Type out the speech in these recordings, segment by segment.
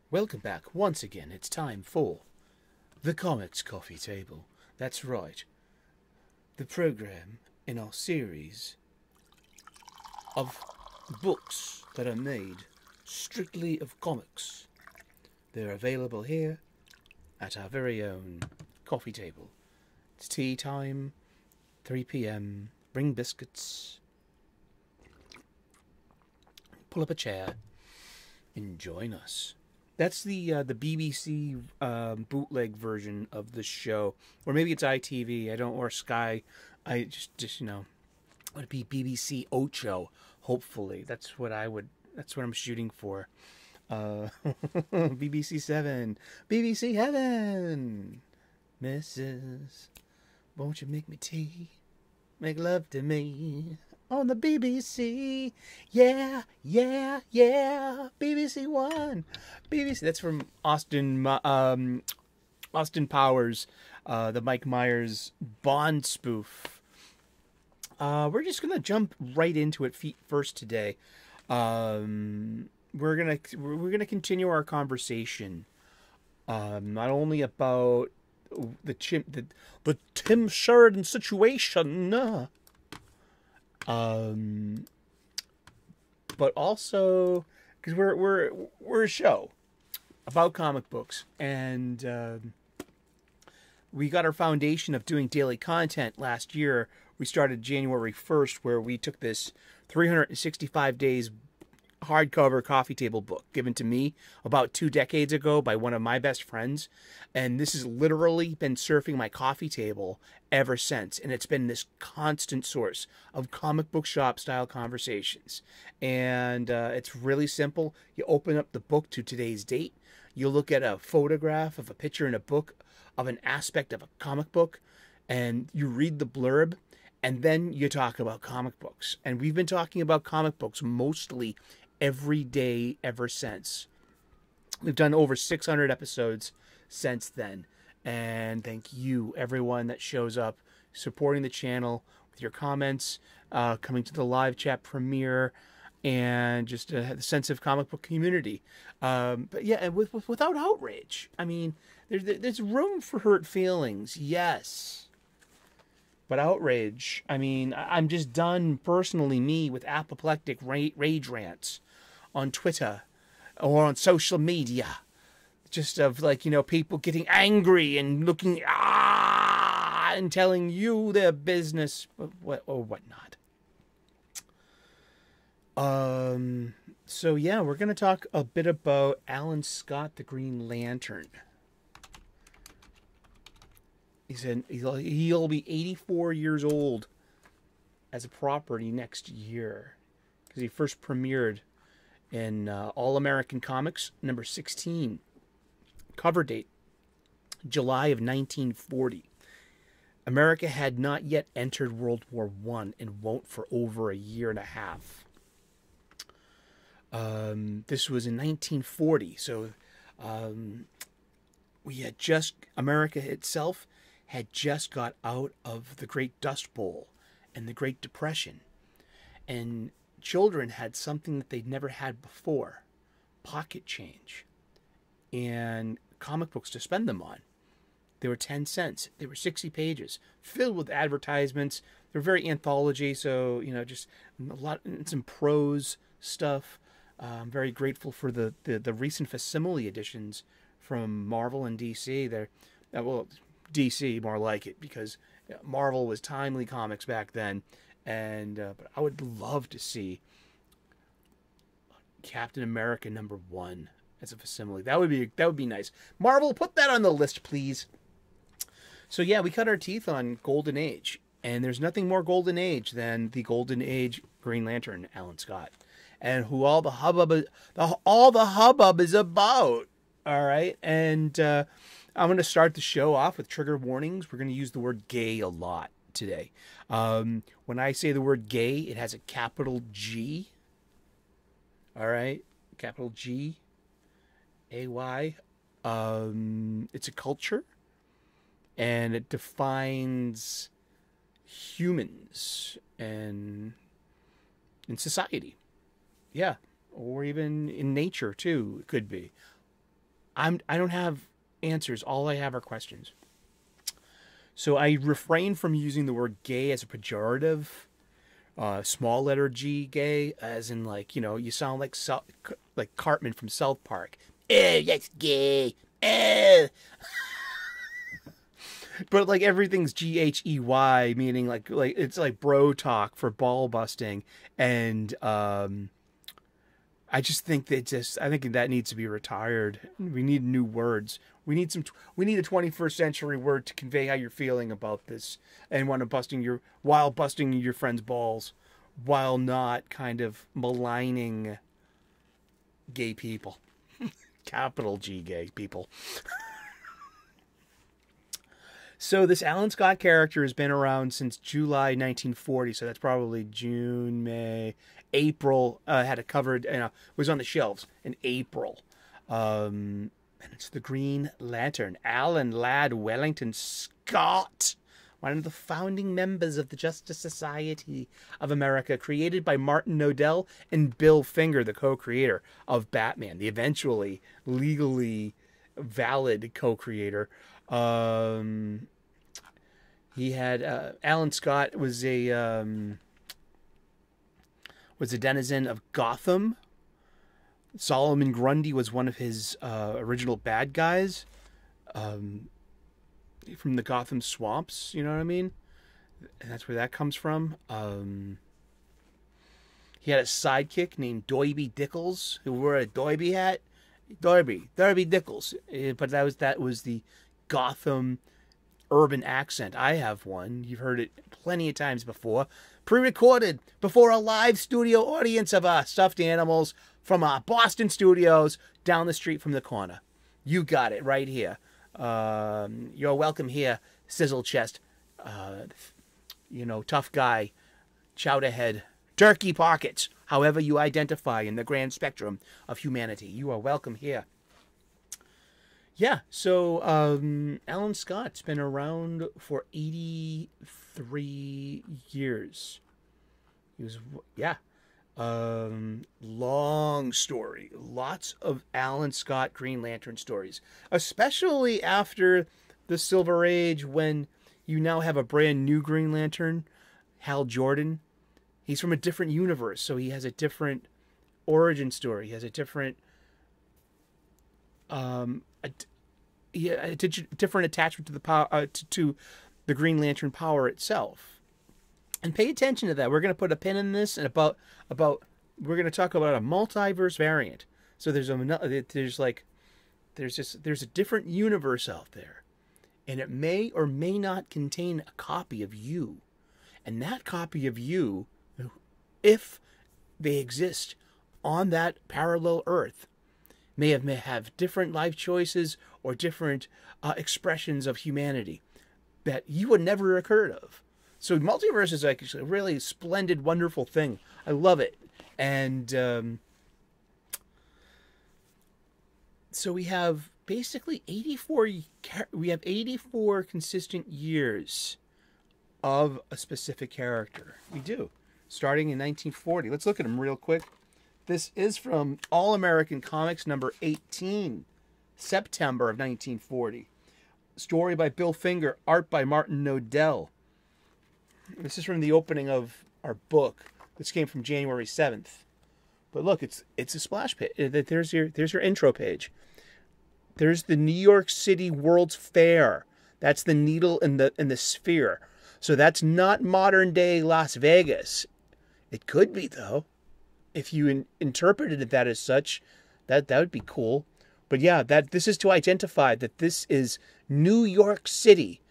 Welcome back once again. It's time for the Comics Coffee Table. That's right, the program in our series of books that are made strictly of comics. They're available here at our very own coffee table. It's tea time, 3 p.m. Bring biscuits. Pull up a chair and join us. That's the BBC bootleg version of the show, or maybe it's ITV. or Sky. I just would it be BBC Ocho? Hopefully, that's what I'm shooting for. BBC Seven, BBC Heaven, Mrs. Won't you make me tea? Make love to me. On the BBC, yeah, BBC One, BBC. That's from Austin Powers, the Mike Myers Bond spoof. We're just gonna jump right into it feet first today. We're gonna continue our conversation, not only about the Tim Sheridan situation. But also because we're a show about comic books, and we got our foundation of doing daily content last year. We started January 1st, where we took this 365 days hardcover coffee table book given to me about 2 decades ago by one of my best friends, and this has literally been surfing my coffee table ever since, and it's been this constant source of comic book shop style conversations. And it's really simple. You open up the book to today's date, you look at a photograph of a picture in a book of an aspect of a comic book, and you read the blurb, and then you talk about comic books. And we've been talking about comic books mostly every day ever since. We've done over 600 episodes since then, and thank you everyone that shows up supporting the channel with your comments, coming to the live chat premiere, and just the sense of comic book community. But yeah, and without outrage. I mean, there's room for hurt feelings, yes, but outrage, I mean, I'm just done personally, me, with apoplectic rage rants on Twitter or on social media, just of people getting angry and looking and telling you their business or whatnot. So yeah, we're gonna talk a bit about Alan Scott, the Green Lantern. He'll be 84 years old as a property next year, because he first premiered in All American Comics number 16. Cover date, July of 1940. America had not yet entered World War I and won't for over a year and a half. This was in 1940, so America itself had just got out of the Great Dust Bowl and the Great Depression. And children had something that they'd never had before: pocket change and comic books to spend them on. They were 10 cents. They were 60 pages, filled with advertisements. They're very anthology, so, just a lot, and some prose stuff. I'm very grateful for the recent facsimile editions from Marvel and DC. They're, DC more like it, because Marvel was timely comics back then, and but I would love to see Captain America #1 as a facsimile. That would be nice. Marvel, put that on the list, please. So yeah, we cut our teeth on Golden Age, and there's nothing more Golden Age than the Golden Age Green Lantern, Alan Scott, and who all the hubbub is about. All right, and I'm going to start the show off with trigger warnings. We're going to use the word gay a lot today. When I say the word gay, it has a capital G. All right, capital G, A-Y. It's a culture, and it defines humans and in society. Yeah, or even in nature too, it could be. I don't have answers. All I have are questions. So I refrain from using the word gay as a pejorative. Small letter G, gay, as in like, you know, you sound like Cartman from South Park. That's gay. But like everything's GHEY, meaning like it's like bro talk for ball busting, and I just think I think that needs to be retired. We need new words. We need a 21st century word to convey how you're feeling about this and while busting your friend's balls, while not kind of maligning gay people. Capital G gay people. So this Alan Scott character has been around since July 1940, so that's probably June, May, April. Had it covered, was on the shelves in April. And it's the Green Lantern. Alan Ladd Wellington Scott, one of the founding members of the Justice Society of America, created by Martin Nodell and Bill Finger, the co-creator of Batman, the eventually legally valid co-creator. He had Alan Scott was a denizen of Gotham. Solomon Grundy was one of his original bad guys from the Gotham swamps. You know what I mean? And that's where that comes from. He had a sidekick named Doiby Dickles, who wore a Doiby hat. Darby Dickles. But that was the Gotham urban accent. I have one. You've heard it plenty of times before. Pre-recorded before a live studio audience of stuffed animals from our Boston studios down the street from the corner. You got it right here. You're welcome here, Sizzle Chest. Tough guy, chowderhead, turkey pockets, however you identify in the grand spectrum of humanity. You are welcome here. Yeah, so Alan Scott's been around for 83 years. He was, long story. Lots of Alan Scott Green Lantern stories, especially after the Silver Age, when you now have a brand new Green Lantern, Hal Jordan. He's from a different universe, so he has a different origin story. He has a different a different attachment to the power to the Green Lantern power itself. And pay attention to that. We're going to put a pin in this, and about we're going to talk about a multiverse variant. So there's a different universe out there, and it may or may not contain a copy of you. And that copy of you, if they exist on that parallel Earth, may have different life choices or different expressions of humanity that you would never have heard of. So multiverse is like a really splendid, wonderful thing. I love it. And so we have basically 84 consistent years of a specific character. We do. Starting in 1940. Let's look at them real quick. This is from All American Comics number 18, September of 1940. Story by Bill Finger, art by Martin Nodell. This is from the opening of our book. This came from January 7th. But look, it's a splash page. There's your intro page. There's the New York City World's Fair. That's the needle in the sphere. So that's not modern day Las Vegas. It could be, though. If you interpreted that as such, that would be cool. But yeah, this is to identify that this is New York City,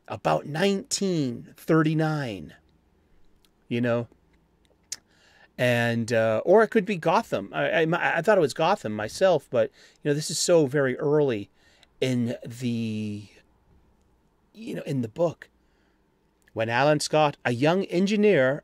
about 1939. You know, and or it could be Gotham. I thought it was Gotham myself, but this is so very early in the book. When Alan Scott, a young engineer,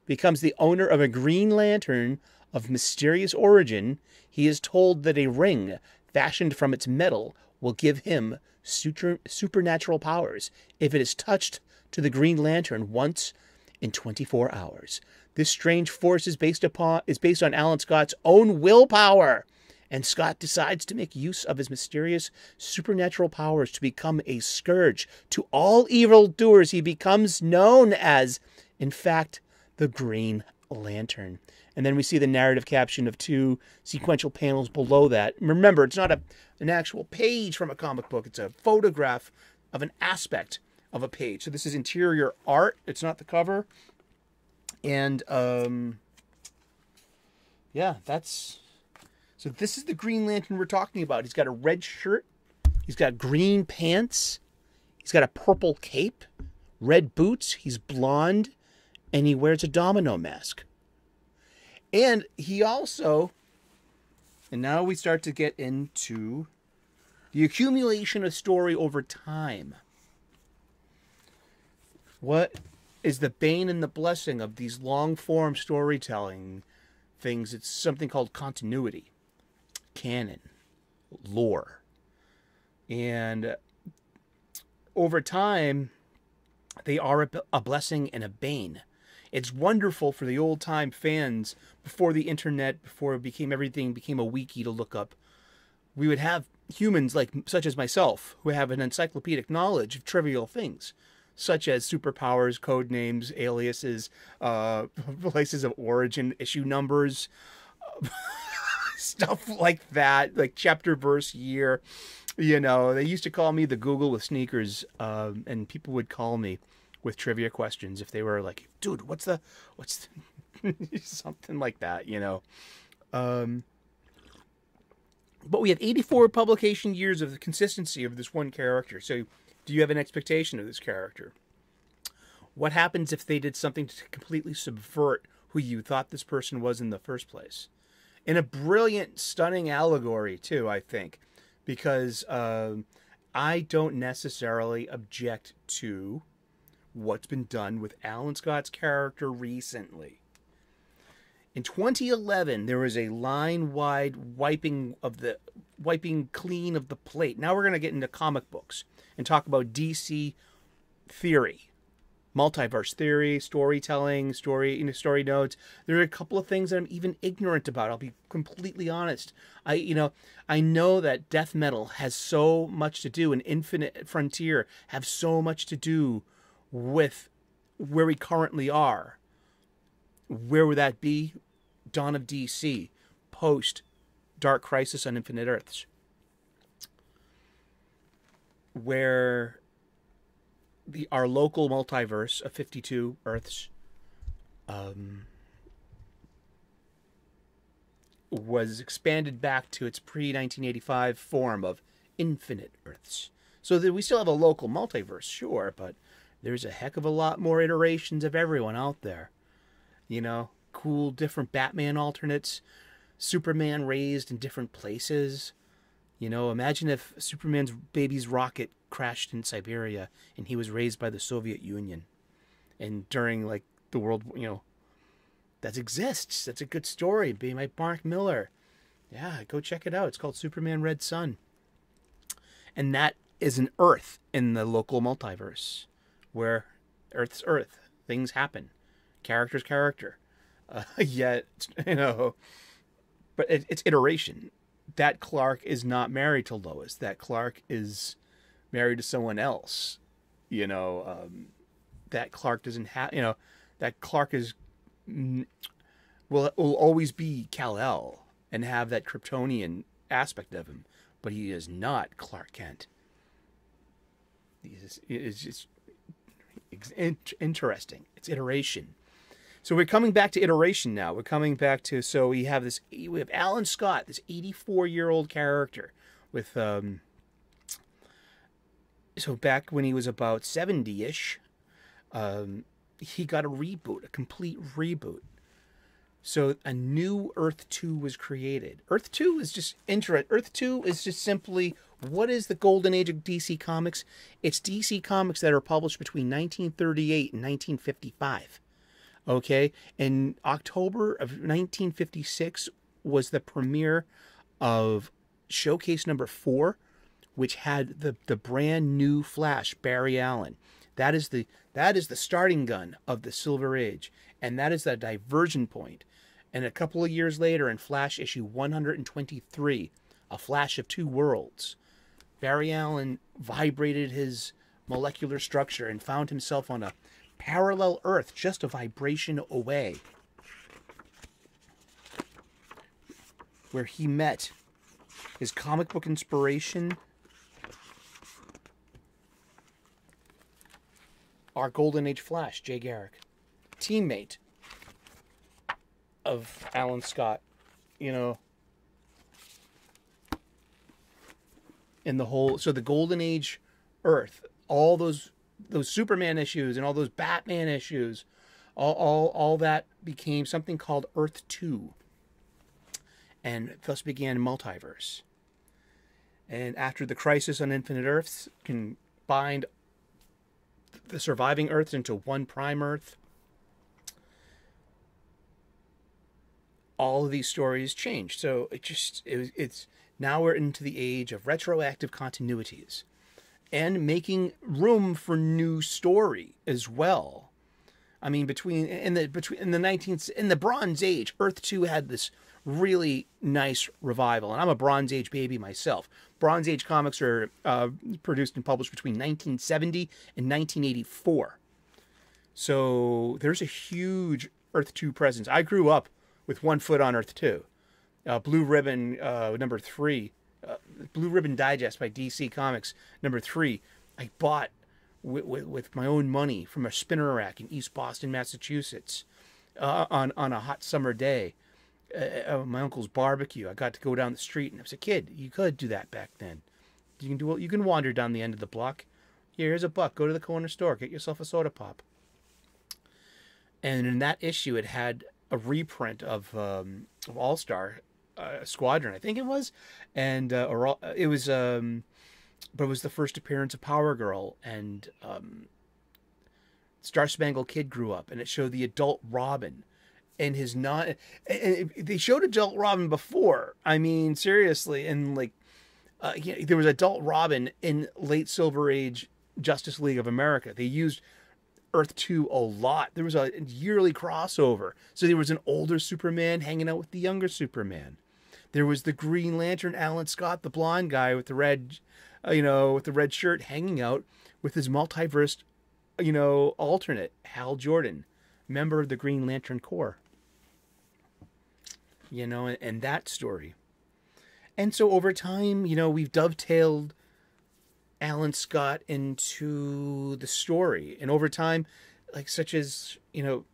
becomes the owner of a Green Lantern of mysterious origin, he is told that a ring fashioned from its metal will give him supernatural powers if it is touched to the Green Lantern once in 24 hours. This strange force is based on Alan Scott's own willpower and Scott decides to make use of his mysterious supernatural powers to become a scourge to all evildoers. He becomes known as, in fact, the Green Lantern. And then we see the narrative caption of 2 sequential panels below that. Remember, it's not an actual page from a comic book. It's a photograph of an aspect of a page. So this is interior art. It's not the cover. And, yeah, so this is the Green Lantern we're talking about. He's got a red shirt. He's got green pants. He's got a purple cape, red boots. He's blonde, and he wears a domino mask. And he also, and now we start to get into the accumulation of story over time. What is the bane and the blessing of these long-form storytelling things? It's something called continuity, canon, lore. And over time, they are a blessing and a bane. It's wonderful for the old-time fans before the internet, before everything became a wiki to look up. We would have humans such as myself who have an encyclopedic knowledge of trivial things, such as superpowers, code names, aliases, places of origin, issue numbers, stuff like that, like chapter, verse, year. You know, they used to call me the Google with sneakers, and people would call me with trivia questions if they were like, dude, what's the something like that, you know. But we have 84 publication years of the consistency of this one character. So do you have an expectation of this character? What happens if they did something to completely subvert who you thought this person was in the first place? In a brilliant, stunning allegory, too, I think. Because I don't necessarily object to what's been done with Alan Scott's character recently. In 2011, there was a line-wide wiping clean of the plate. Now we're going to get into comic books and talk about DC theory, multiverse theory, storytelling, story nodes. There are a couple of things that I'm even ignorant about. I'll be completely honest. I know that death metal has so much to do, and Infinite Frontier have so much to do with where we currently are. Where would that be? Dawn of DC, post Dark Crisis on Infinite Earths, where our local multiverse of 52 Earths was expanded back to its pre-1985 form of Infinite Earths. So that we still have a local multiverse, sure, but there's a heck of a lot more iterations of everyone out there. You know, cool different Batman alternates, Superman raised in different places. You know, imagine if Superman's baby's rocket crashed in Siberia and he was raised by the Soviet Union. And during, like, the world, you know, that exists. That's a good story. Be by Mark Miller. Yeah, go check it out. It's called Superman Red Sun. And that is an Earth in the local multiverse, where Earth's Earth. Things happen. Character's character. Yet, you know, but it's iteration. That Clark is not married to Lois. That Clark is married to someone else. You know, that Clark doesn't have, you know, that Clark is, will always be Kal-El and have that Kryptonian aspect of him, but he is not Clark Kent. It's just interesting. It's iteration. So we're coming back to iteration now. We're coming back to, so we have Alan Scott, this 84-year-old character with, so back when he was about 70-ish, he got a reboot, a complete reboot. So a new Earth 2 was created. Earth 2 is just Earth 2 is just simply, what is the golden age of DC Comics? It's DC Comics that are published between 1938 and 1955. Okay, in October of 1956 was the premiere of Showcase number 4, which had the brand new Flash, Barry Allen. That is the starting gun of the Silver Age, and that is the diversion point. And a couple of years later, in Flash issue 123, A Flash of Two Worlds, Barry Allen vibrated his molecular structure and found himself on a parallel Earth just a vibration away, where he met his comic book inspiration, our Golden Age Flash, Jay Garrick, teammate of Alan Scott, you know, in the whole, so the Golden Age Earth, all those Superman issues and all those Batman issues, all that became something called Earth 2, and thus began Multiverse. And after the Crisis on Infinite Earths combined the surviving Earths into one prime Earth, all of these stories changed. So it's now we're into the age of retroactive continuities and making room for new story as well. I mean, in the Bronze Age, Earth 2 had this really nice revival, and I'm a Bronze Age baby myself. Bronze Age comics are produced and published between 1970 and 1984. So there's a huge Earth 2 presence. I grew up with one foot on Earth 2. Blue Ribbon number 3, Blue Ribbon Digest by DC Comics number 3, I bought with my own money from a spinner rack in East Boston, Massachusetts, on a hot summer day. My uncle's barbecue. I got to go down the street, and I was a kid. You could do that back then. You can wander down the end of the block. Here's a buck. Go to the corner store. Get yourself a soda pop. And in that issue, it had a reprint of All-Star Squadron, I think it was, and but it was the first appearance of Power Girl, and Star Spangled Kid grew up, and it showed the adult Robin. And they showed adult Robin before. I mean, seriously, and like, there was adult Robin in late Silver Age Justice League of America. They used Earth 2 a lot. There was a yearly crossover. So there was an older Superman hanging out with the younger Superman. There was the Green Lantern, Alan Scott, the blonde guy with the red, with the red shirt, hanging out with his multiverse, alternate, Hal Jordan, member of the Green Lantern Corps. And that story. And so over time, we've dovetailed Alan Scott into the story. And over time, like such as, through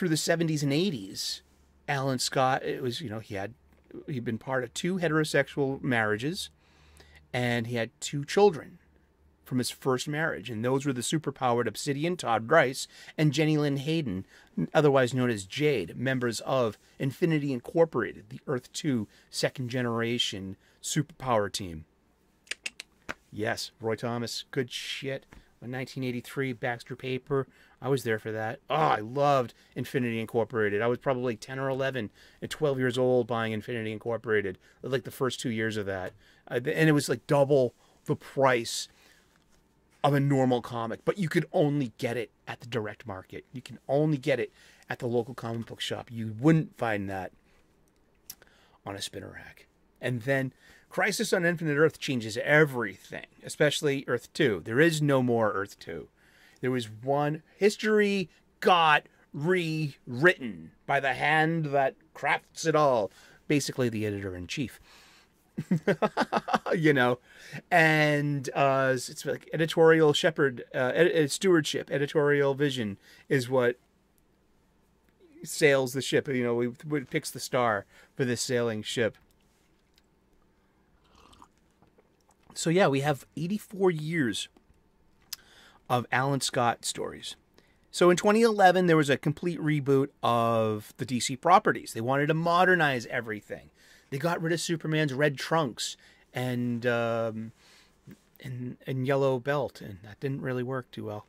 the 70s and 80s, Alan Scott, it was, he'd been part of 2 heterosexual marriages, and he had 2 children from his first marriage, and those were the superpowered Obsidian, Todd Rice, and Jenny Lynn Hayden, otherwise known as Jade, members of Infinity Incorporated, the Earth 2 second-generation superpower team. Yes, Roy Thomas, good shit. 1983, Baxter Paper, I was there for that. Oh, I loved Infinity Incorporated. I was probably 10 or 11 at 12 years old buying Infinity Incorporated, like the first 2 years of that. And it was like double the price of a normal comic, but you could only get it at the direct market. You can only get it at the local comic book shop. You wouldn't find that on a spinner rack. And then Crisis on Infinite Earth changes everything, especially Earth 2. There is no more Earth 2. There was one. History got rewritten by the hand that crafts it all. Basically, the editor-in-chief. And it's like editorial stewardship, editorial vision is what sails the ship. What picks the star for this sailing ship. So yeah, we have 84 years of Alan Scott stories. So in 2011, there was a complete reboot of the DC properties. They wanted to modernize everything. They got rid of Superman's red trunks and yellow belt, and that didn't really work too well.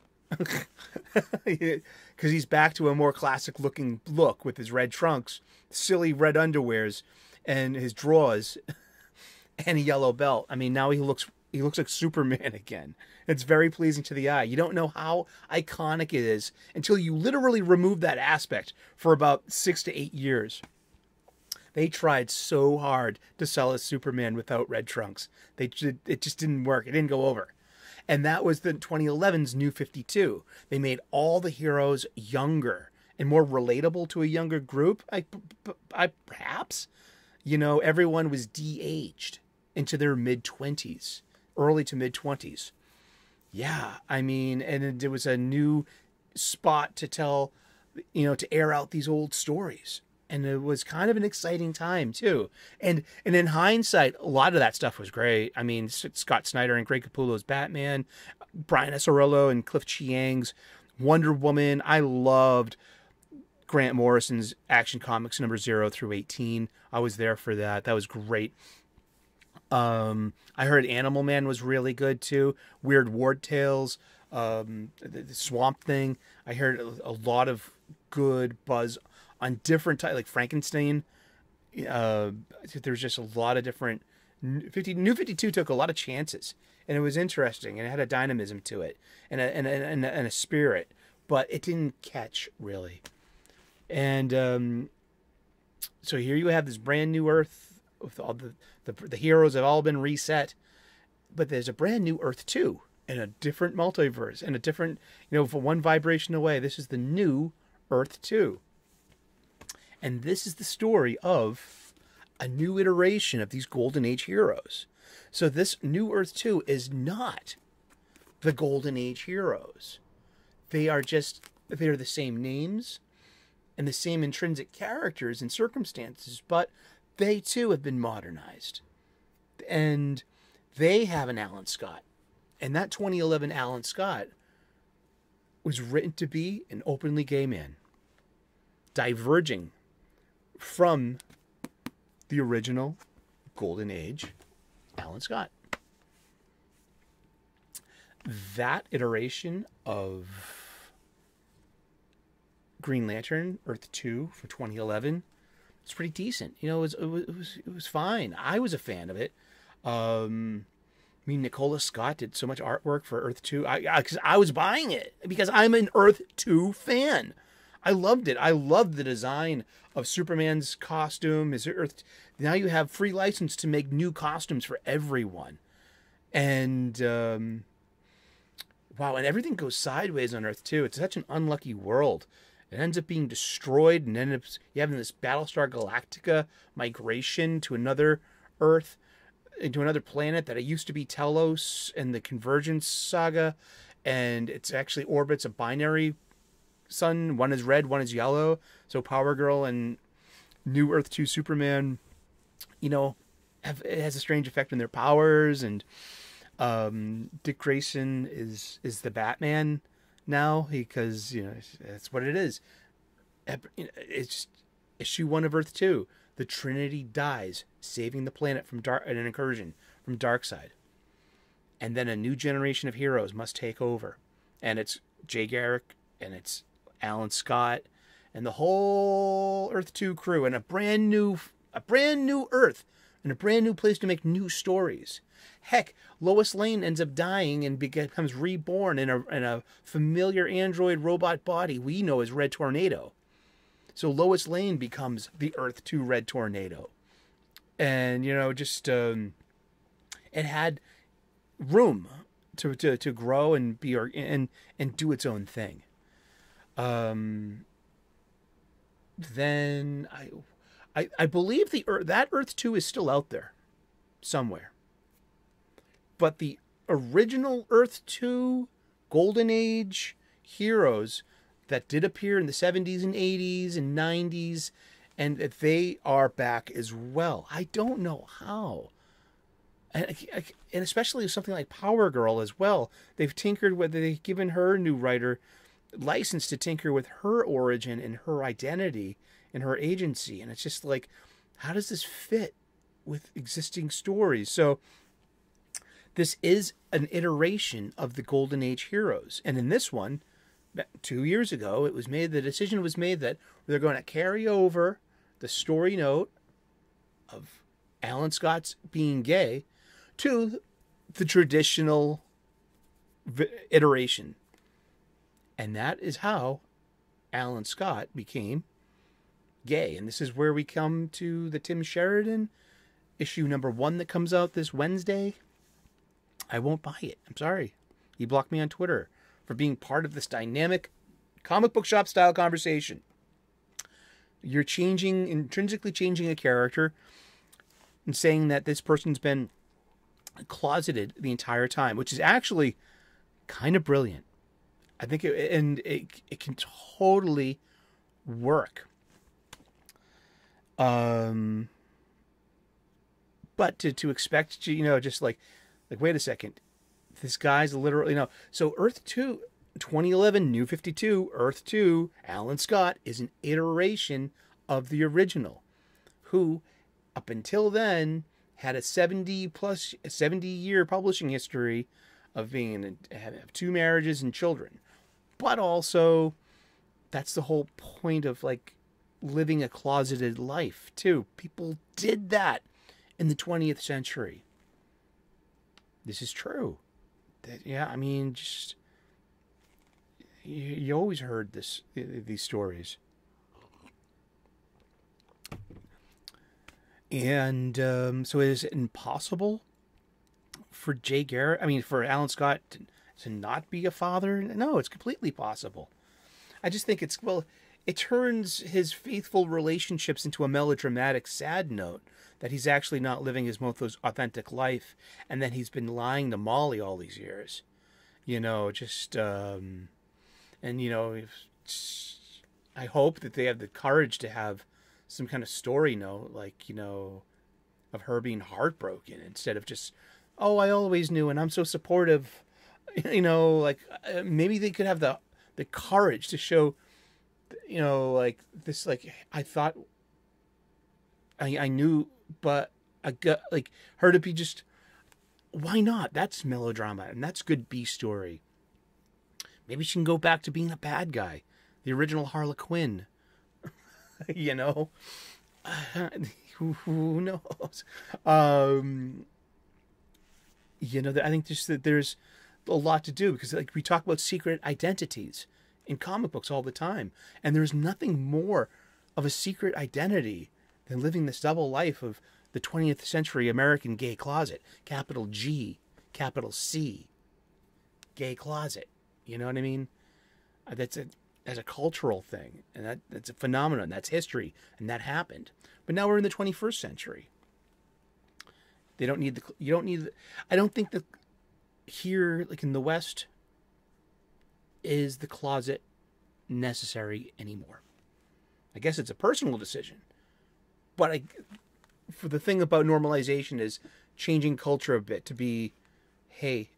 Because he's back to a more classic-looking look with his red trunks, silly red underwears, and his drawers, and a yellow belt. I mean, now he looks He looks like Superman again. It's very pleasing to the eye. You don't know how iconic it is until you literally remove that aspect for about 6 to 8 years. They tried so hard to sell a Superman without red trunks. It just didn't work. It didn't go over. And that was the 2011's New 52. They made all the heroes younger and more relatable to a younger group. I perhaps, everyone was de-aged into their mid-20s, early to mid-20s. Yeah, I mean, and it was a new spot to tell, to air out these old stories. And it was kind of an exciting time, too. And in hindsight, a lot of that stuff was great. I mean, Scott Snyder and Greg Capullo's Batman, Brian Azzarello and Cliff Chiang's Wonder Woman. I loved Grant Morrison's Action Comics number 0 through 18. I was there for that. That was great. I heard Animal Man was really good, too. Weird Ward Tales, the Swamp Thing. I heard a lot of good buzz on different types, like Frankenstein. There's just a lot of different. New 52 took a lot of chances, and it was interesting, and it had a dynamism to it, and a spirit, but it didn't catch really. And so here you have this brand new Earth with all the heroes have all been reset, but there's a brand new Earth 2 and a different multiverse and a different, for one vibration away. This is the new Earth 2. And this is the story of a new iteration of these Golden Age heroes. So this new Earth 2 is not the Golden Age heroes. They're the same names and the same intrinsic characters and circumstances, but they too have been modernized. And they have an Alan Scott. And that 2011 Alan Scott was written to be an openly gay man, diverging from the original Golden Age Alan Scott. That iteration of Green Lantern Earth 2 for 2011 was pretty decent. It was fine. I was a fan of it. Nicola Scott did so much artwork for Earth 2. Because I was buying it because I'm an Earth 2 fan. I loved it. I loved the design of Superman's costume. Now you have free license to make new costumes for everyone. And, wow, and everything goes sideways on Earth 2. It's such an unlucky world. It ends up being destroyed, and then you have this Battlestar Galactica migration to another Earth, into another planet that it used to be Telos and the Convergence saga, and it actually orbits a binary sun. One is red, one is yellow. So Power Girl and New Earth 2 Superman, it has a strange effect on their powers. And Dick Grayson is the Batman now because that's what it is. It's issue 1 of Earth 2. The Trinity dies, saving the planet from an incursion from Darkseid. And then a new generation of heroes must take over, and it's Jay Garrick and it's Alan Scott and the whole Earth 2 crew, and a brand new Earth and a brand new place to make new stories. Heck, Lois Lane ends up dying and becomes reborn in a familiar android robot body we know as Red Tornado. So Lois Lane becomes the Earth 2 Red Tornado. And, it had room to grow and be and do its own thing. Then I believe that Earth 2 is still out there somewhere. But the original Earth 2 Golden Age heroes that did appear in the 70s and 80s and 90s, and they are back as well. I don't know how. And especially something like Power Girl as well. They've given her new writer license to tinker with her origin and her identity and her agency. And it's just like, how does this fit with existing stories? So this is an iteration of the Golden Age heroes. And in this one, 2 years ago, the decision was made that they're going to carry over the story note of Alan Scott's being gay to the traditional iteration. And that is how Alan Scott became gay. And this is where we come to the Tim Sheridan issue number 1 that comes out this Wednesday. I won't buy it. I'm sorry. He blocked me on Twitter for being part of this dynamic comic book shop style conversation. You're intrinsically changing a character and saying that this person's been closeted the entire time, which is actually kind of brilliant. I think it can totally work. But to expect, just like wait a second, this guy's literally, so Earth 2, 2011, New 52, Earth 2, Alan Scott is an iteration of the original, who up until then had a 70-year publishing history of have 2 marriages and children. But also, that's the whole point of living a closeted life too. People did that in the 20th century. This is true. You always heard these stories. And so is it impossible for for Alan Scott to not be a father? No, it's completely possible. I just think it turns his faithful relationships into a melodramatic sad note that he's actually not living his most authentic life, and that he's been lying to Molly all these years. I hope that they have the courage to have some kind of story note, of her being heartbroken, instead of just, oh, I always knew and I'm so supportive. Maybe they could have the courage to show, this, I thought I knew, but I got, her to be just, why not? That's melodrama, and that's good B story. Maybe she can go back to being a bad guy, the original Harlequin. Who knows? I think just that there's a lot to do, because we talk about secret identities in comic books all the time, and there's nothing more of a secret identity than living this double life of the 20th century American gay closet. Capital G, capital C, gay closet. You know what I mean? That's a cultural thing, and that's a phenomenon. That's history, and that happened. But now we're in the 21st century. I don't think that here, in the West, is the closet necessary anymore. I guess it's a personal decision, but for the thing about normalization is changing culture a bit to be, hey,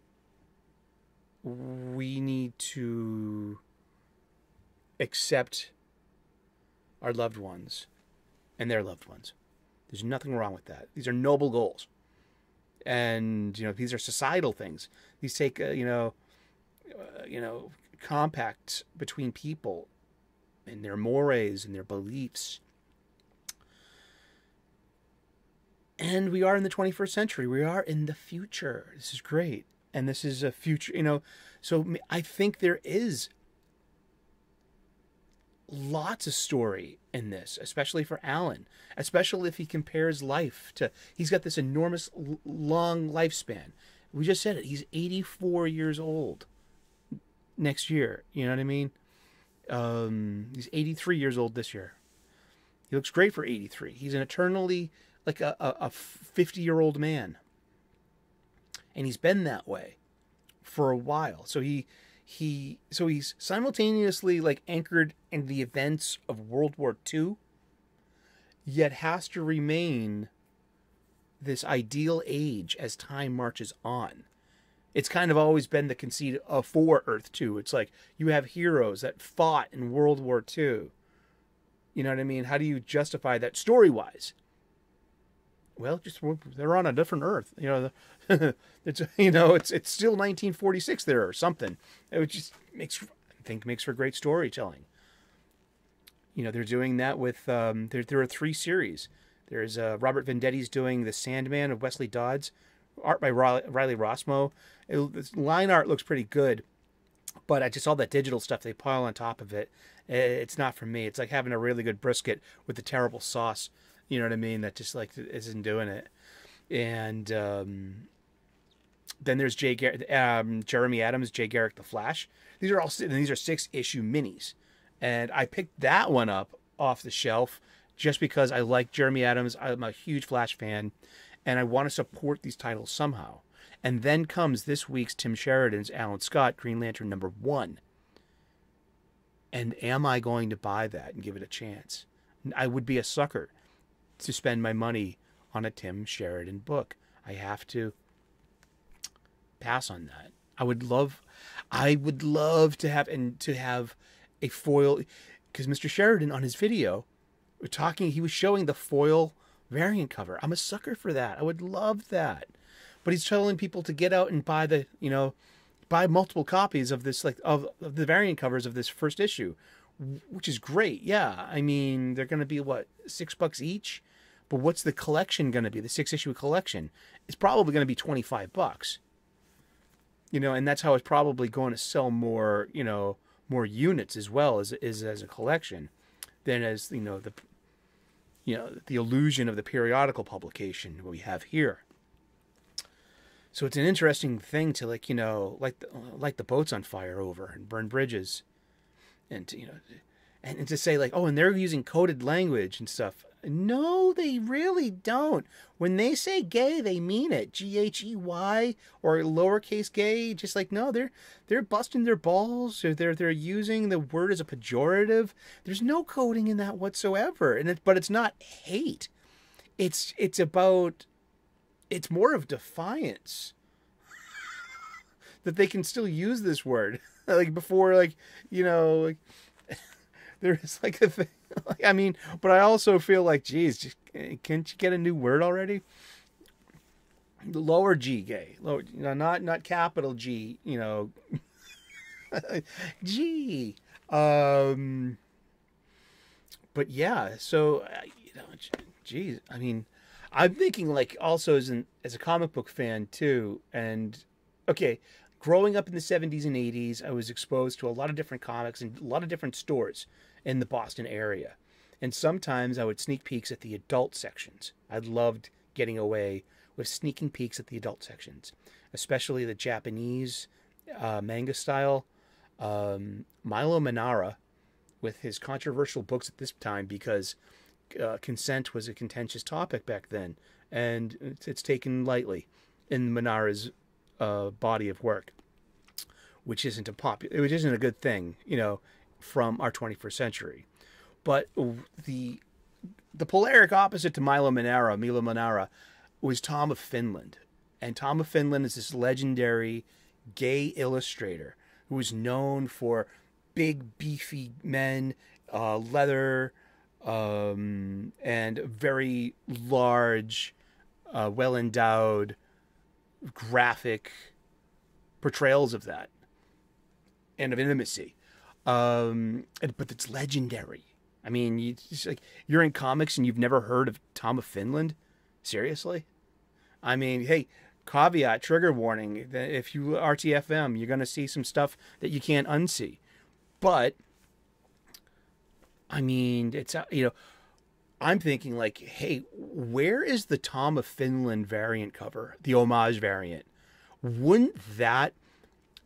we need to accept our loved ones and their loved ones. There's nothing wrong with that. These are noble goals. And, these are societal things. These take, compact between people and their mores and their beliefs. And we are in the 21st century. We are in the future. This is great. And this is a future, so I think there is lots of story in this, especially for Alan, especially if he compares life to, he's got this enormous long lifespan. We just said it. He's 84 years old next year. You know what I mean? He's 83 years old this year. He looks great for 83. He's an eternally, a 50-year-old man. And he's been that way for a while. So he's simultaneously anchored in the events of World War II, yet has to remain this ideal age as time marches on. It's kind of always been the conceit of for Earth 2. It's you have heroes that fought in World War II. You know what I mean? How do you justify that story-wise? Well, they're on a different Earth. It's it's still 1946 there or something. It just makes for great storytelling. They're doing that with there are 3 series. There's Robert Venditti's doing The Sandman of Wesley Dodds, art by Riley Rossmo. This line art looks pretty good, but I just all that digital stuff they pile on top of it. It's not for me. It's like having a really good brisket with a terrible sauce. You know what I mean? That just like isn't doing it. And then there's Jeremy Adams, Jay Garrick the Flash. These are 6-issue minis, and I picked that one up off the shelf just because I like Jeremy Adams. I'm a huge Flash fan, and I want to support these titles somehow. And then comes this week's Tim Sheridan's Alan Scott Green Lantern #1. And am I going to buy that and give it a chance? I would be a sucker to spend my money on a Tim Sheridan book. I have to pass on that. I would love to have a foil, because Mr. Sheridan on his video he was showing the foil variant cover. I'm a sucker for that. I would love that. But he's telling people to get out and buy buy multiple copies of this, like of the variant covers of this first issue, which is great. Yeah, I mean, they're going to be what, $6 each, but what's the collection going to be? The 6-issue collection, it's probably going to be $25. And that's how it's probably going to sell more, more units as well as a collection than as the illusion of the periodical publication we have here. So it's an interesting thing to light the boats on fire over and burn bridges, and and to say like, oh, and they're using coded language and stuff. No, they really don't. When they say gay, they mean it. GHEY or lowercase gay. Just like, no, they're busting their balls. Or they're using the word as a pejorative. There's no coding in that whatsoever. But it's not hate. It's more of defiance that they can still use this word. Like before, there's like a thing. I mean, but I also feel like, geez, can't you get a new word already? Lower G gay, lower, not capital G, G. But yeah, so geez, I mean, I'm thinking like also as a comic book fan too, and okay, growing up in the 70s and 80s, I was exposed to a lot of different comics and a lot of different stores in the Boston area. And sometimes I would sneak peeks at the adult sections. I loved getting away with sneaking peeks at the adult sections, especially the Japanese manga style. Milo Manara, with his controversial books at this time, because consent was a contentious topic back then, and it's taken lightly in Manara's body of work, which isn't a good thing, from our 21st century. But the polaric opposite to Milo Manara was Tom of Finland. And Tom of Finland is this legendary gay illustrator who was known for big, beefy men, leather, and very large, well-endowed, graphic portrayals of that and of intimacy. But it's legendary. I mean, you're in comics and you've never heard of Tom of Finland? Seriously? I mean, hey, caveat, trigger warning. If you RTFM, you're going to see some stuff that you can't unsee. But, I mean, it's, I'm thinking like, hey, where is the Tom of Finland variant cover? The homage variant. Wouldn't that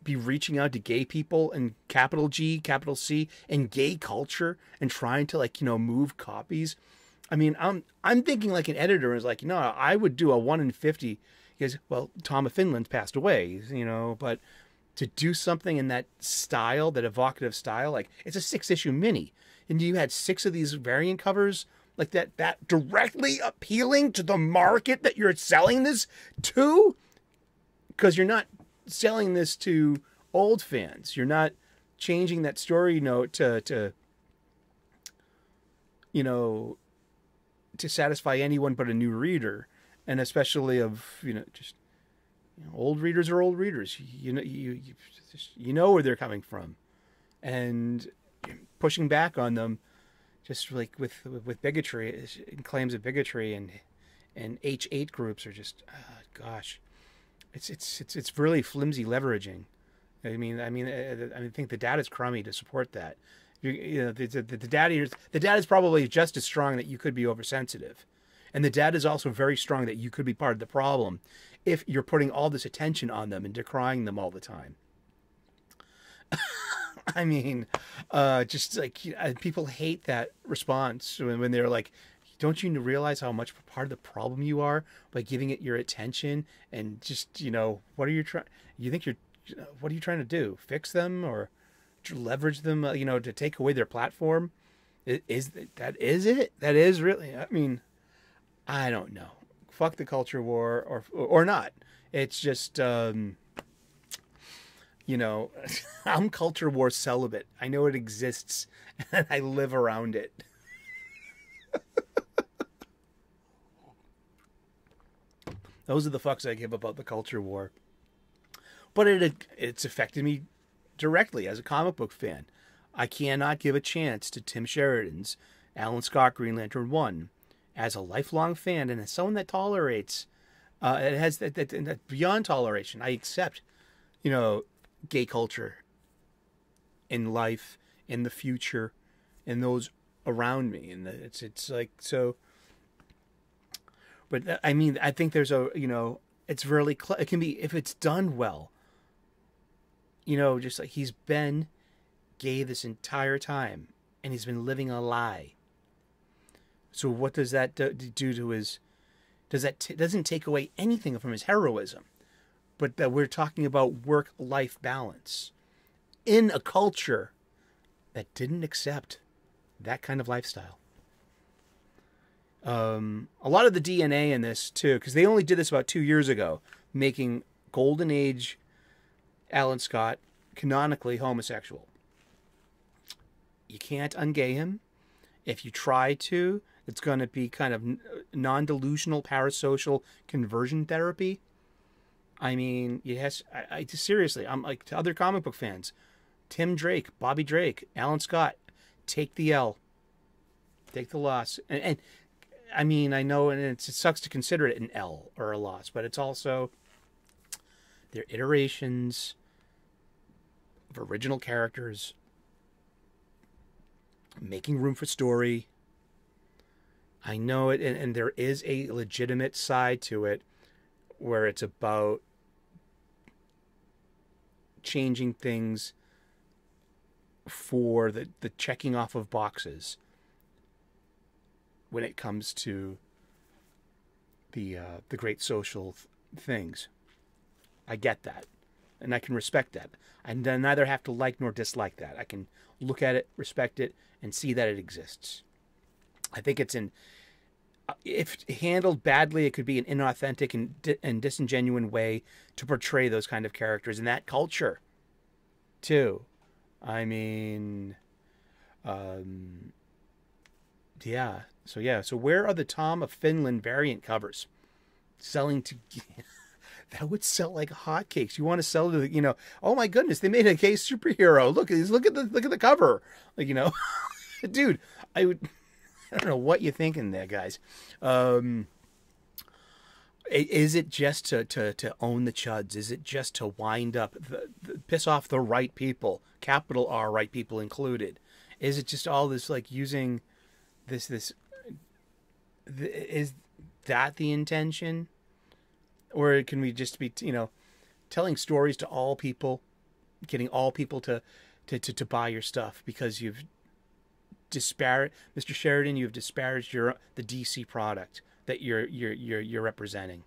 be reaching out to gay people and capital G, capital C, and gay culture and trying to move copies? I mean, I'm thinking like an editor is like, I would do a 1 in 50 because, well, Tom of Finland's passed away, but to do something in that style, that evocative style, like it's a 6-issue mini, and you had 6 of these variant covers like that directly appealing to the market that you're selling this to, because you're not selling this to old fans. You're not changing that story note to satisfy anyone but a new reader, and especially of old readers are old readers. You know where they're coming from, and pushing back on them just like with bigotry and claims of bigotry and H8 groups are just gosh. it's really flimsy leveraging. I think the data's crummy to support that. The data is probably just as strong that you could be oversensitive, and the data is also very strong that you could be part of the problem if you're putting all this attention on them and decrying them all the time. I mean, just like people hate that response when they're like, don't you realize how much part of the problem you are by giving it your attention and just, what are you trying? What are you trying to do? Fix them or leverage them, to take away their platform? Is it? That is really, I mean, I don't know. Fuck the culture war or not. It's just, I'm culture war celibate. I know it exists and I live around it. Those are the fucks I give about the culture war. But it's affected me directly as a comic book fan. I cannot give a chance to Tim Sheridan's Alan Scott Green Lantern 1 as a lifelong fan and as someone that tolerates, it has that beyond toleration. I accept, gay culture in life, in the future, in those around me. And it's like, so, but I mean, I think there's it's really, it can be, if it's done well, just like he's been gay this entire time and he's been living a lie. So what does that do to his, doesn't take away anything from his heroism, but that we're talking about work-life balance in a culture that didn't accept that kind of lifestyle. A lot of the DNA in this too, because they only did this about 2 years ago, making Golden Age Alan Scott canonically homosexual. You can't ungay him. If you try to, it's going to be kind of non-delusional parasocial conversion therapy. I mean, I seriously, I'm like, to other comic book fans, Tim Drake, Bobby Drake, Alan Scott, take the L. Take the loss. And I mean, I know, and it sucks to consider it an L or a loss, but it's also their iterations of original characters, making room for story. I know it, and there is a legitimate side to it where it's about changing things for the checking off of boxes when it comes to the great social things. I get that, and I can respect that. I neither have to like nor dislike that. I can look at it, respect it, and see that it exists. I think if handled badly, it could be an inauthentic and disingenuous way to portray those kind of characters in that culture, too. I mean, yeah. So where are the Tom of Finland variant covers selling to? That would sell like hotcakes. You want to sell to oh my goodness, they made a gay superhero. Look at the cover. Like, dude, I don't know what you're thinking there, guys. Is it just to own the chuds? Is it just to wind up, piss off the right people, capital R right people included? Is it just all this like using this? Is that the intention? Or can we just be, telling stories to all people, getting all people to buy your stuff because you've disparaged, Mr. Sheridan, you've disparaged the DC product that you're representing.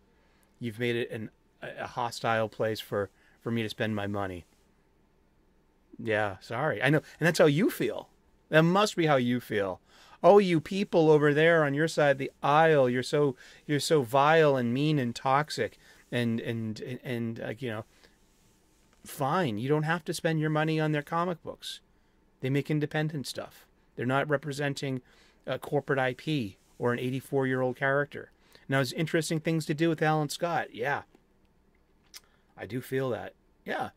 You've made it a hostile place for me to spend my money. Yeah, sorry. I know, and that's how you feel. That must be how you feel. Oh, you people over there on your side of the aisle, you're so vile and mean and toxic, and fine. You don't have to spend your money on their comic books. They make independent stuff. They're not representing a corporate IP or an 84-year-old character. Now, there's interesting things to do with Alan Scott. Yeah, I do feel that. Yeah,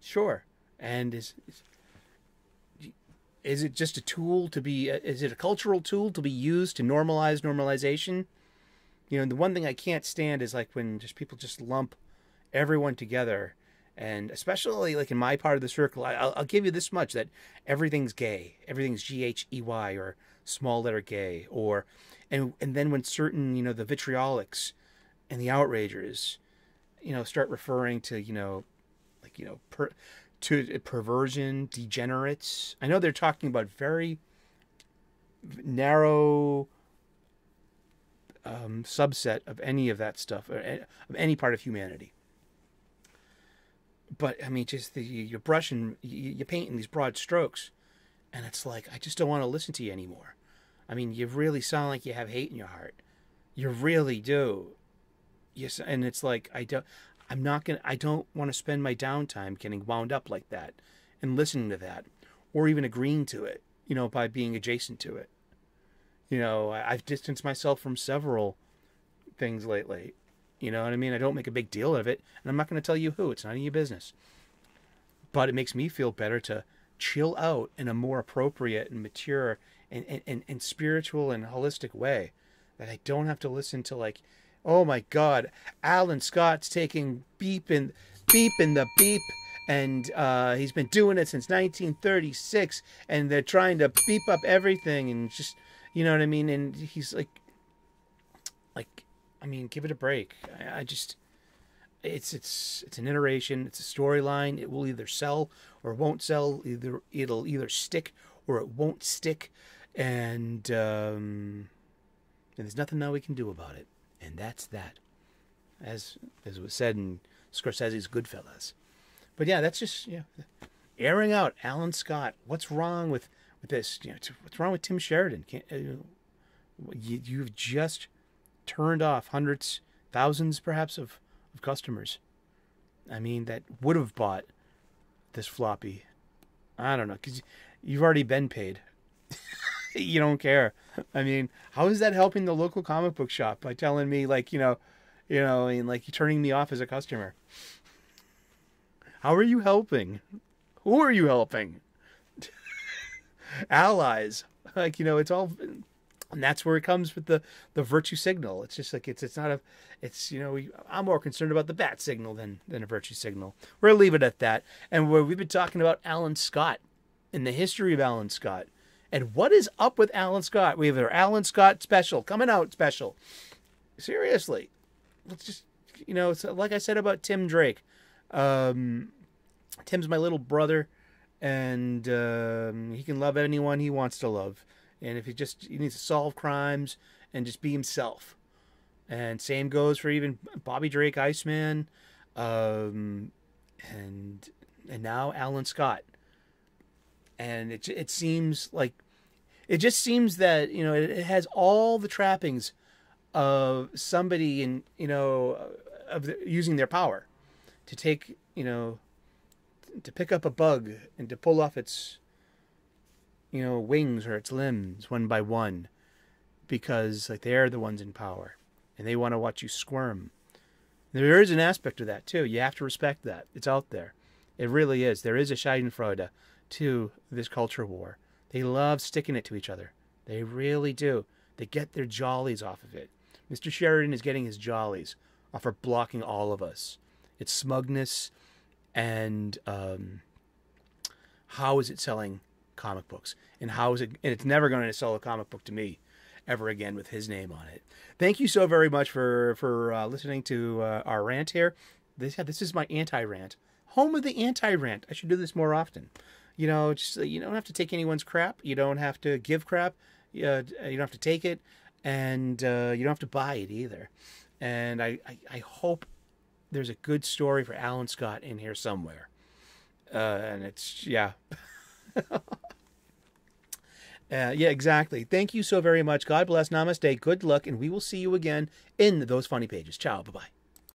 sure. And is it just a tool to be, is it a cultural tool to be used to normalization? The one thing I can't stand is like when just people just lump everyone together. And especially like in my part of the circle, I'll give you this much, that everything's gay. Everything's GHEY or small letter gay. Or, and then when certain, the vitriolics and the outragers, start referring to, like, to perversion, degenerates. I know they're talking about very narrow subset of any of that stuff, or of any part of humanity. But I mean, just you're brushing, you're painting these broad strokes, and it's like, I just don't want to listen to you anymore. I mean, you really sound like you have hate in your heart. You really do. Yes, and it's like, I don't want to spend my downtime getting wound up like that and listening to that, or even agreeing to it, by being adjacent to it. I've distanced myself from several things lately. You know what I mean? I don't make a big deal of it, and I'm not going to tell you who. It's none of your business. But it makes me feel better to chill out in a more appropriate and mature and spiritual and holistic way, that I don't have to listen to, like, oh my God, Alan Scott's taking beep in the beep, and he's been doing it since 1936, and they're trying to beep up everything, and just, you know what I mean? And he's like, I mean, give it a break. I just, it's an iteration. It's a storyline. It will either sell or won't sell. It'll either stick or it won't stick, and there's nothing now we can do about it. And that's that, as was said in Scorsese's Goodfellas. But yeah, that's just, airing out Alan Scott. What's wrong with this? What's wrong with Tim Sheridan? You've just turned off hundreds, thousands perhaps of customers. I mean, that would have bought this floppy. I don't know, because you've already been paid. You don't care. I mean, how is that helping the local comic book shop by telling me, like, like you're turning me off as a customer? How are you helping? Who are you helping? Allies. Like, it's all, and that's where it comes with the virtue signal. It's just like, it's not I'm more concerned about the bat signal than a virtue signal. We're going to leave it at that. And we've been talking about Alan Scott and the history of Alan Scott. And what is up with Alan Scott? We have our Alan Scott special, coming out special. Seriously. Let's just, it's like I said about Tim Drake. Tim's my little brother, and he can love anyone he wants to love. And if he needs to solve crimes and just be himself. And same goes for even Bobby Drake, Iceman, and now Alan Scott. And it seems like, it just seems that, it has all the trappings of somebody using their power to take, to pick up a bug and to pull off its, wings or its limbs one by one, because like they're the ones in power and they want to watch you squirm. There is an aspect of that too. You have to respect that. It's out there. It really is. There is a schadenfreude to this culture war. They love sticking it to each other. They really do. They get their jollies off of it. Mr. Sheridan is getting his jollies off of blocking all of us. It's smugness, and how is it selling comic books? And how is it? And it's never going to sell a comic book to me ever again with his name on it. Thank you so very much for listening to our rant here. This is my anti-rant. Home of the anti-rant. I should do this more often. You don't have to take anyone's crap. You don't have to give crap. You don't have to take it, and you don't have to buy it either. And I hope there's a good story for Alan Scott in here somewhere. And it's, yeah. Yeah, exactly. Thank you so very much. God bless. Namaste. Good luck. And we will see you again in those funny pages. Ciao. Bye-bye.